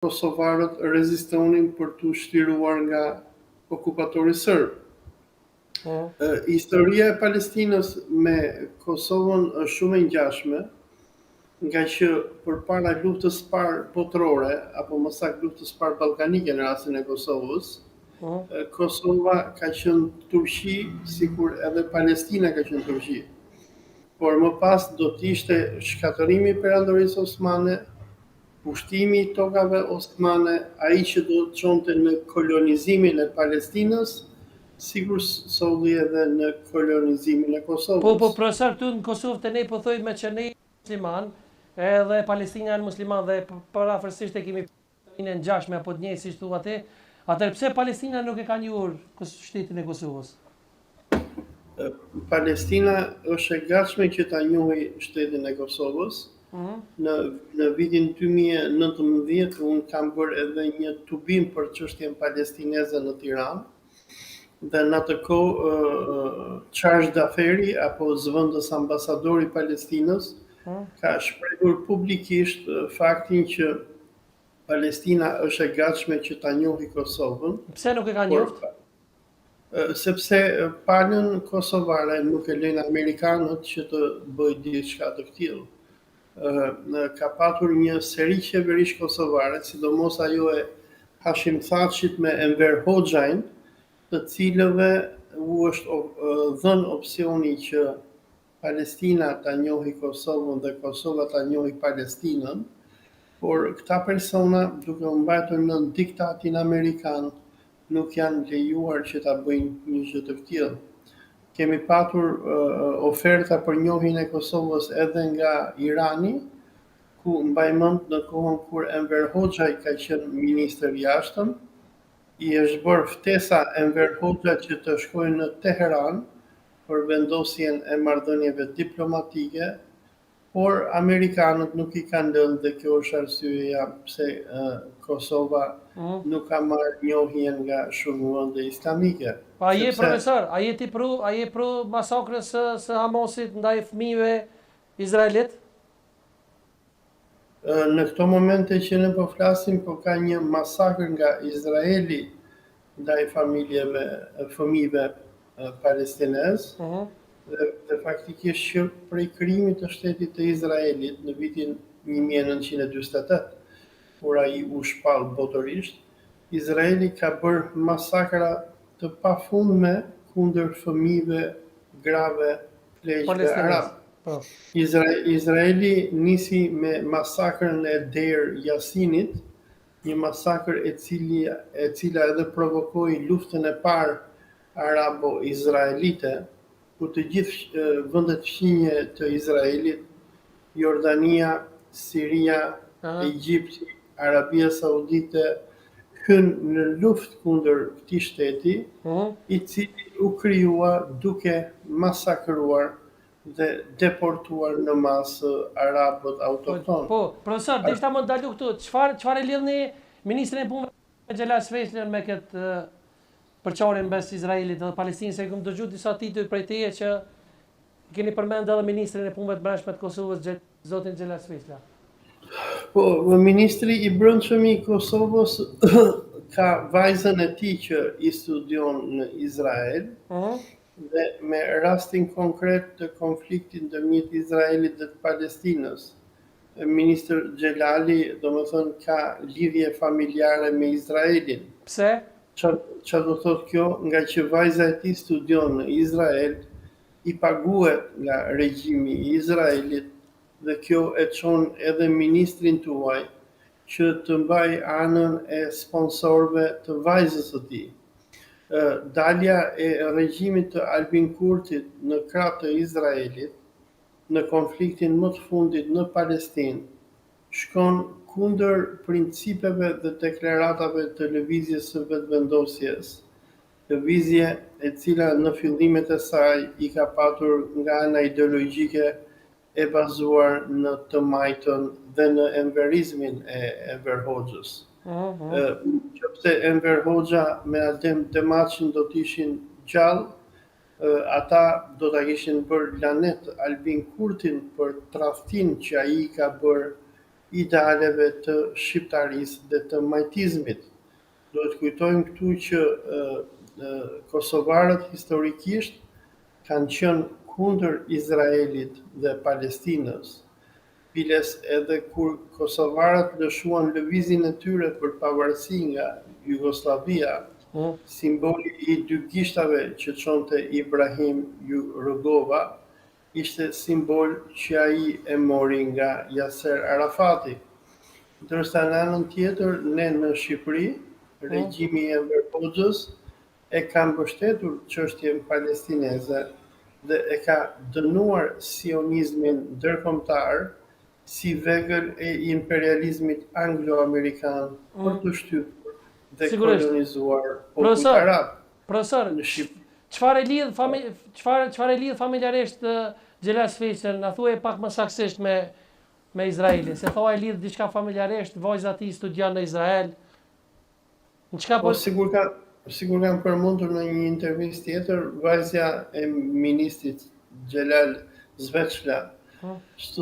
kosovarët rezistonin për të shtyrruar nga okupatori serb. Historia e Palestinës me Kosovën është shumë e ngjashme, nga që përpara luftës së parë botërore, apo më saktë luftës së parë ballkanike në rastin e Kosovës, Kosova ka qenë Turqi, sikur edhe Palestina ka qenë Turqi. Por më pas do të ishte shkatërrimi i perandorisë osmane, pushtimi i tokave osmane, ai që do të çonte në kolonizimin e Palestinës, sikur solli edhe në kolonizimin e Kosovës. Po profesor, këtu në Kosovë të ne po thojmë me që ne musliman, edhe Palestina janë musliman dhe parafërsisht e kemi në ngjashme apo të njëjtë siç thua ti. Atëherë pse Palestina nuk e ka njohur shtetin e Kosovës? Palestina është e gatshme që ta njohë shtetin e Kosovës. Në vitin 2019 unë kam bërë edhe një tubim për çështjen palestineze në Tiranë. Dhe në atë kohë Charles Daferi apo zëvendës ambasadori i Palestinës ka shprehur publikisht faktin që Palestina është e gatshme që ta njohë Kosovën. Pse nuk e ka njohur? Sepse palën kosovare nuk e lejnë amerikanët që të bëjë diçka të tillë. Ka patur një seri qeverish kosovare, sidomos ajo e Hashim Thachit me Enver Hoxhajin, të cilëve u është dhënë opsioni që Palestina ta njohë Kosovën dhe Kosova ta njohë Palestinën, por këta persona, duke u mbajtur në diktatin amerikan, nuk janë lejuar që ta bëjnë një gjë të tillë. Kemi patur oferta për njohjen e Kosovës edhe nga Irani, ku mbaj mend në kohën kur Enver Hoxha ka qenë ministër i jashtëm, i është bërë ftesa Enver Hoxha që të shkojë në Teheran për vendosjen e marrëdhënieve diplomatike, por amerikanët nuk i kanë lënë dhe kjo është arsyeja pse Kosova nuk ka marrë njohjen nga shumë vende islamike. Pa je profesor, a je pro masakrës së Hamasit ndaj fëmijëve izraelit? Në këto momente që ne po flasim, po ka një masakër nga Izraeli ndaj fëmijëve palestinezë, dhe faktikisht që prej krijimit të shtetit të Izraelit në vitin 1948, kur ai u shpall botërisht, Izraeli ka bërë masakra të pafundme kundër fëmijëve, grave, pleqve arab. Izraeli nisi me masakrën e Deir Yasinit, një masakër e cila edhe provokoi luftën e parë arabo-izraelite, ku të gjithë vendet fqinje të Izraelit, Jordania, Siria, Egjipti, Arabia Saudite, hynë në luftë kundër këtij shteti, i cili u krijua duke masakruar dhe deportuar në masë arabët autoktonë. Po, profesor, deshta më ndalu këtu, çfarë lidhni ministrin e punëve Xhelal Sveçlën me këtë përçarjen mes Izraelit dhe Palestinës? Se kam dëgjuar disa titull prej teje që keni përmendur edhe ministrin e punëve të brendshme të Kosovës, zotin Xhelal Sveçla. Po, ministri i brendshëm i Kosovës ka vajzën e tij që i studion në Izrael, dhe me rastin konkret të konfliktit ndërmjet Izraelit dhe të Palestinës. Ministër Xhelali, domethënë, ka lidhje familjare me Izraelin. Pse? Çfarë do thotë kjo? Nga që vajza e tij studion në Izrael, i paguhet nga regjimi i Izraelit, dhe kjo e çon edhe ministrin tuaj që të mbaj anën e sponsorëve të vajzës së tij. Dalja e regjimit të Albin Kurtit në krah të Izraelit, në konfliktin më të fundit në Palestinë, shkon kundër principeve dhe deklaratave të lëvizjes së vetëvendosjes, lëvizje e cila në fillimet e saj i ka patur nga ana ideologjike e bazuar në të majtën dhe në enverizmin e Enver Hoxhës. Nëse Enver Hoxha me Adem Demaçin do të ishin gjallë, ata do ta kishin bërë lanet Albin Kurtin për tradhtinë që ai ka bërë idealeve të shqiptarisë dhe të majtizmit. Duhet kujtojmë këtu që kosovarët historikisht kanë qenë kundër Izraelit dhe Palestinës, piles edhe kur kosovarët lëshuan lëvizjen e tyre për pavarësi nga Jugoslavia, simboli i dy gishtave që çonte Ibrahim Rugova, ishte simbol që ai e mori nga Yasser Arafati. Ndërsa në anën tjetër, ne në Shqipëri, regjimi i Enver Hoxhës e ka mbështetur çështjen palestineze dhe e ka dënuar sionizmin ndërkombëtar si vegël e imperializmit anglo-amerikan për të shtypur dhe kolonizuar popullin arab. Profesor, çfarë e lidh familjarisht Xhelas Feçën, na thuaj pak më saktësisht me Izraelin, se thua e lidh diçka familjarisht, vajza e tij studion në Izrael. Sigur kam përmendur në një intervistë tjetër, vajzja e ministrit Xhelal Zveçla